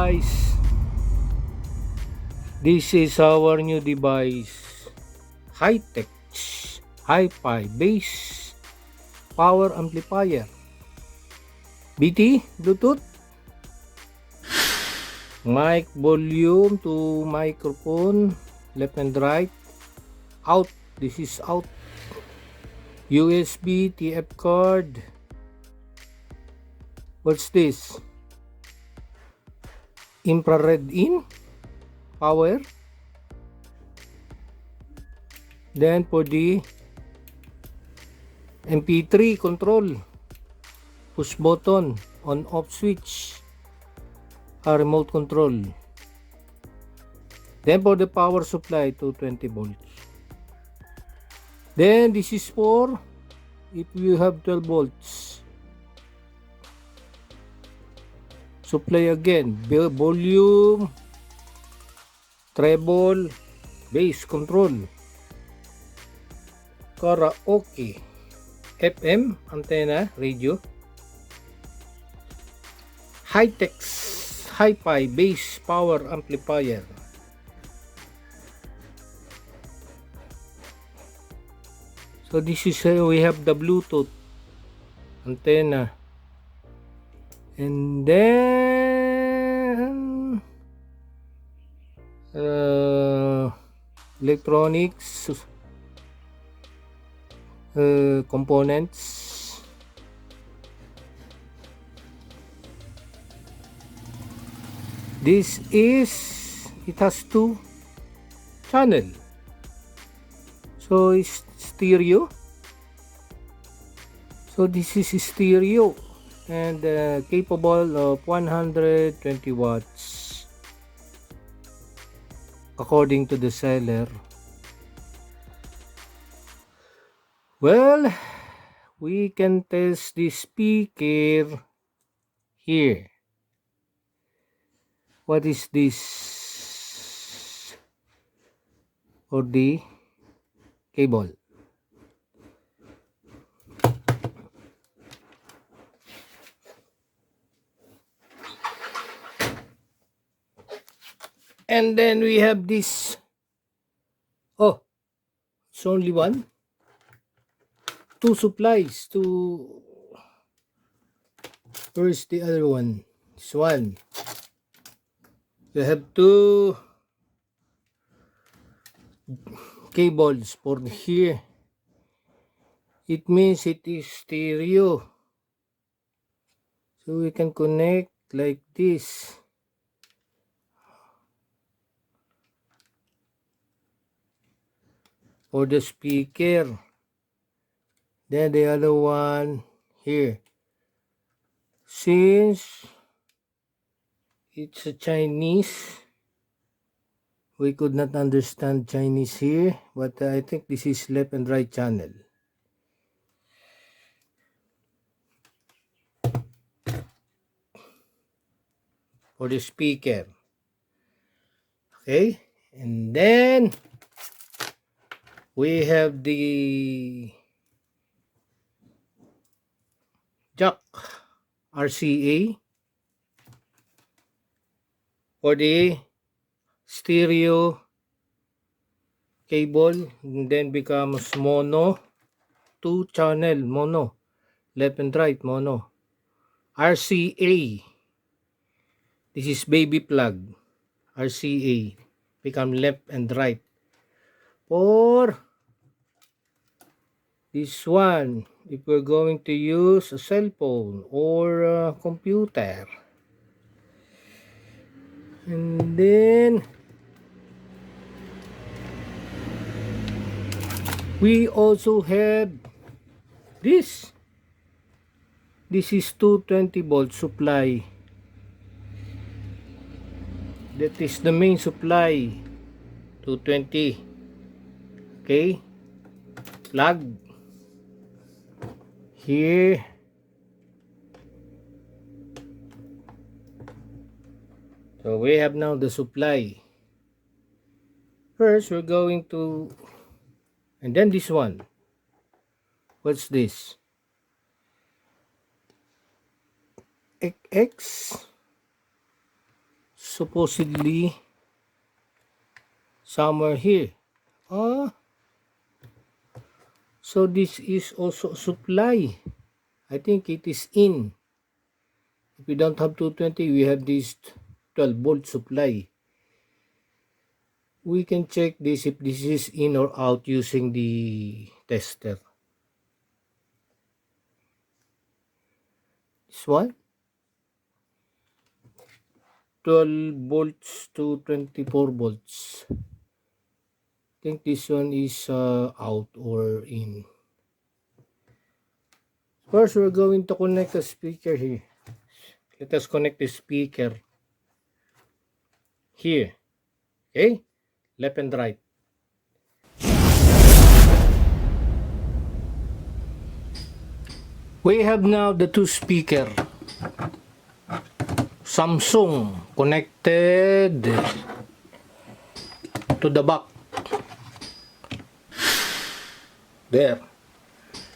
guys, this is our new device, HTYX Hi-Fi Bass Power Amplifier, BT, Bluetooth, mic volume to microphone, left and right, out, this is out, USB TF card, what's this? Infrared in, power. Then for the MP3 control, push button, on off switch, a remote control. Then for the power supply, 220 volts. Then this is for if you have 12 volts. Supply again, volume, treble, bass control, karaoke, FM, antenna, radio, HTYX Hi-Fi Bass Power Amplifier. So this is we have the Bluetooth antenna, and then electronics components. This is, it has 2 channel, so it's stereo. So this is stereo and capable of 120 watts according to the seller. Well, we can test the speaker here. What is this for the cable? And then we have this. Oh, it's only one. 2 supplies to. Where's the other one? This one. You have 2 cables for here. It means it is stereo. So we can connect like this. For the speaker. Then the other one here. Since it's a Chinese, we could not understand Chinese here, but I think this is left and right channel. For the speaker. Okay, and then we have the jack RCA for the stereo cable, and then becomes mono, 2 channel mono, left and right mono. RCA, this is baby plug. RCA become left and right. For this one, if we're going to use a cell phone or a computer. And then we also have this. This is 220 volt supply. That is the main supply. 220. Okay. Plug. Here. So we have now the supply. First we're going to, and then this one. What's this? HTYX supposedly somewhere here. So this is also supply. I think it is in. If we don't have 220, we have this 12 volt supply. We can check this if this is in or out using the tester. This one, 12 volts to 24 volts. I think this one is out or in. First, we're going to connect a speaker here. Let us connect the speaker here. Okay, left and right. We have now the two speaker Samsung connected to the back there,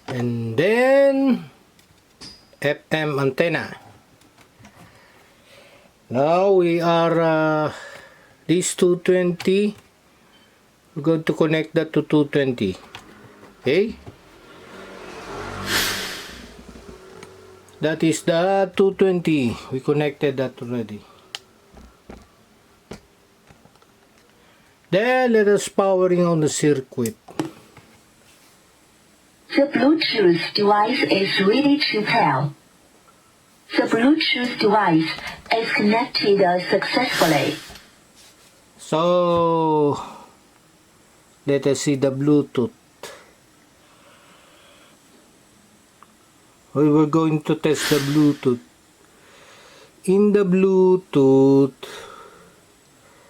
and then FM antenna. Now we are this 220. We're going to connect that to 220. Okay, that is the 220. We connected that already. Then let us powering on the circuit. The Bluetooth device is ready to pair. The Bluetooth device is connected successfully. So let us see the Bluetooth. We were going to test the Bluetooth. In the Bluetooth,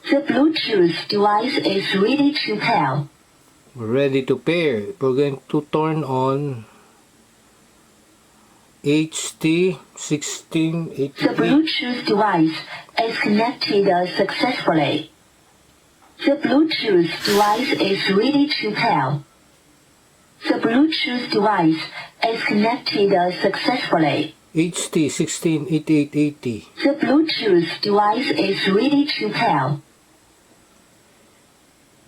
the Bluetooth device is ready to pair. We're ready to pair. We're going to turn on HT1688. The Bluetooth device is connected successfully. The Bluetooth device is ready to pair. The Bluetooth device is connected successfully. HT168880. The Bluetooth device is ready to pair.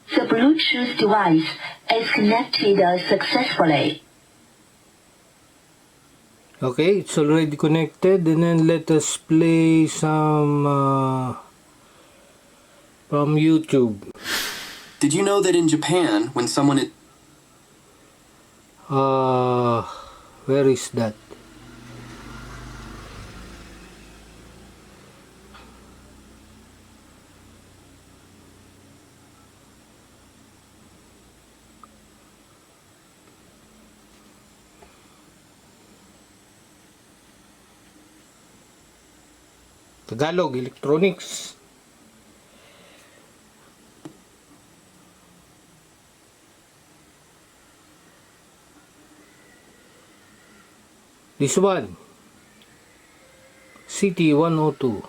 The Bluetooth device is connected successfully. Okay, it's already connected, and then let us play some from YouTube. Did you know that in Japan, when someone... Where is that? Tagalog Electronics. This one, City 102.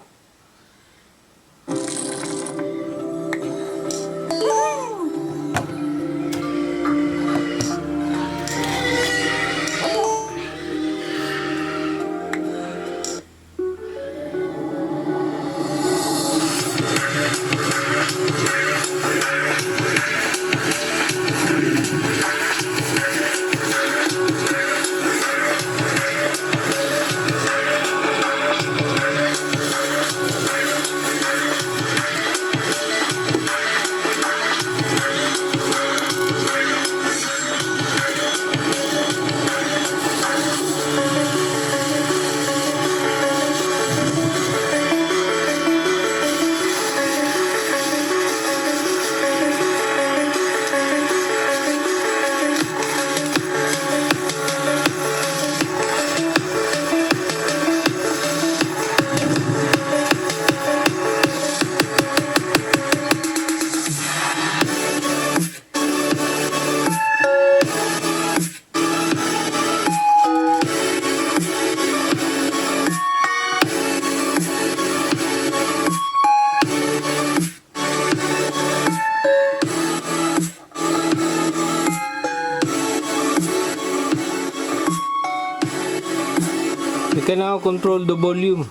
You can now control the volume.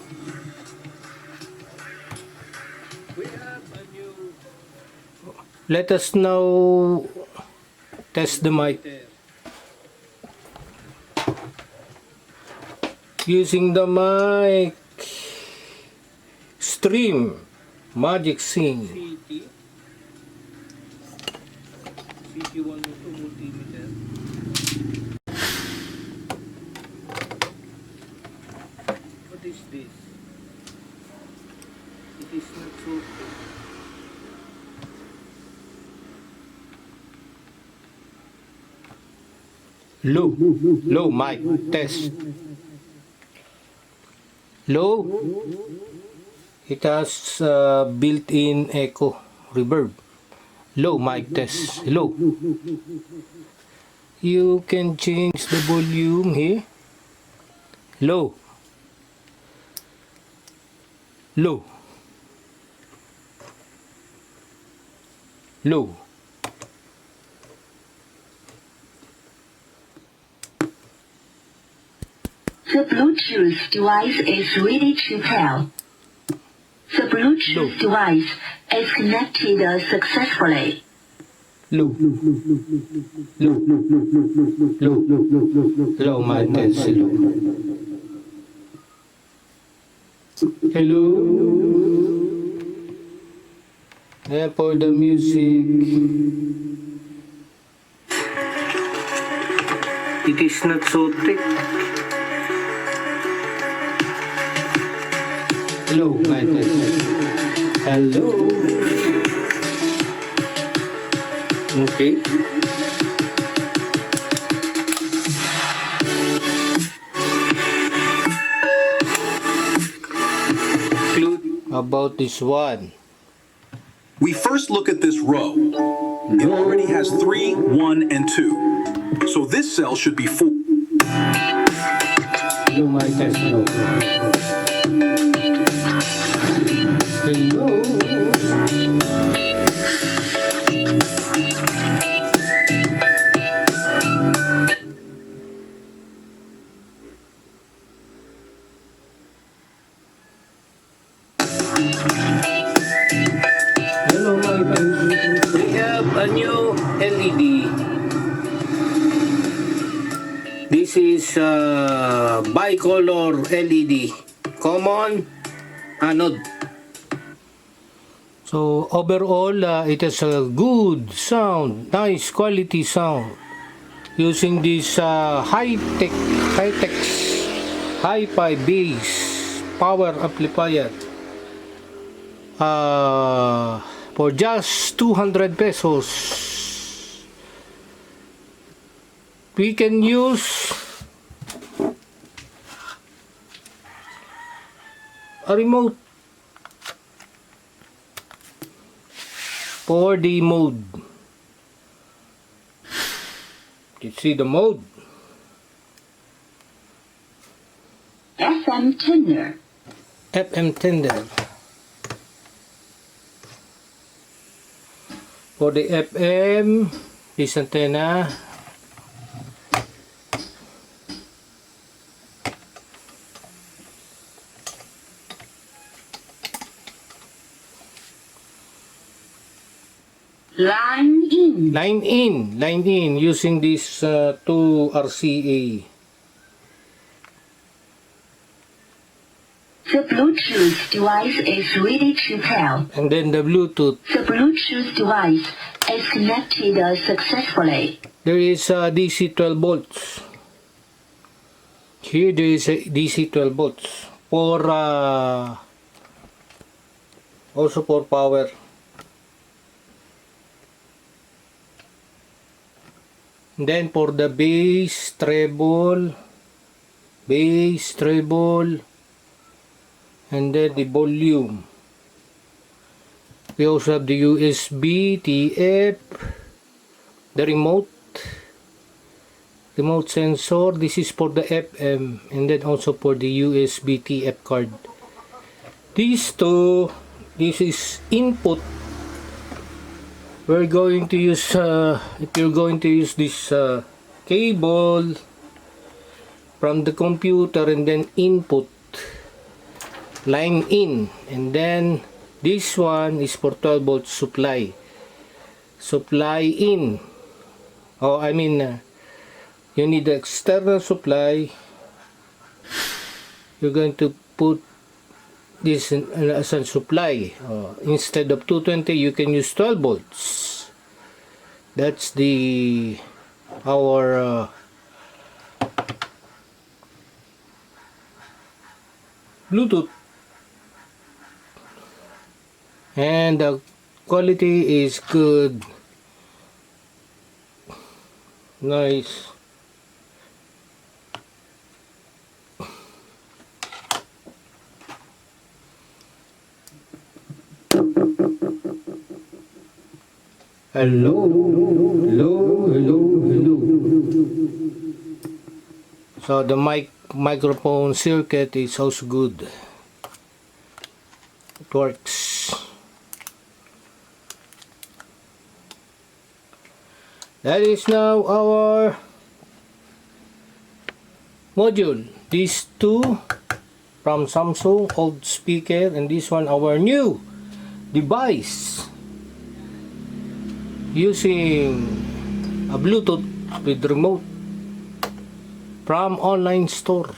Let us now test the mic using the mic stream Magic Sync. Multimeter. What is this? It is not so. Low mic test. Low. It has built-in echo reverb. Low mic test. Low. You can change the volume here. Low. Low. Low. The Bluetooth device is ready to pair. The Bluetooth device is connected successfully. Low. Low. Low. Low mic test. Low. Hello. And for the music, it is not so thick. Hello, mic test. Hello. Okay. About this one. We first look at this row. It already has 3, 1, and 2. So this cell should be 4. Hello, mic test. Hello. Hello. Hello, my friends. We have a new LED. This is bicolor LED. Common anode. So overall, it has a good sound, nice quality sound. Using this HTYX hi-fi bass power amplifier. For just 200 pesos, we can use a remote for the mode. You see the mode? FM tender. FM tender. For the FM, this antenna. Line in. Line in using this 2 RCA. The Bluetooth device is ready to pair. And then the Bluetooth. The Bluetooth device is connected successfully. There is a DC 12 volts. Here there is a DC 12 volts for also for power. Then for the bass, treble, and then the volume. We also have the USB, TF, the remote sensor. This is for the FM, and then also for the USB TF card. These two, this is input. We're going to use if you're going to use this cable from the computer, and then input line in, and then this one is for 12 volt supply. supply in, you need the external supply. You're going to put this as a supply. Instead of 220, you can use 12 volts. That's our Bluetooth, and the quality is good, nice. Hello. So the microphone circuit is also good. It works. That is now our module. These two from Samsung, old speaker, and this one our new device using a Bluetooth with remote from online store.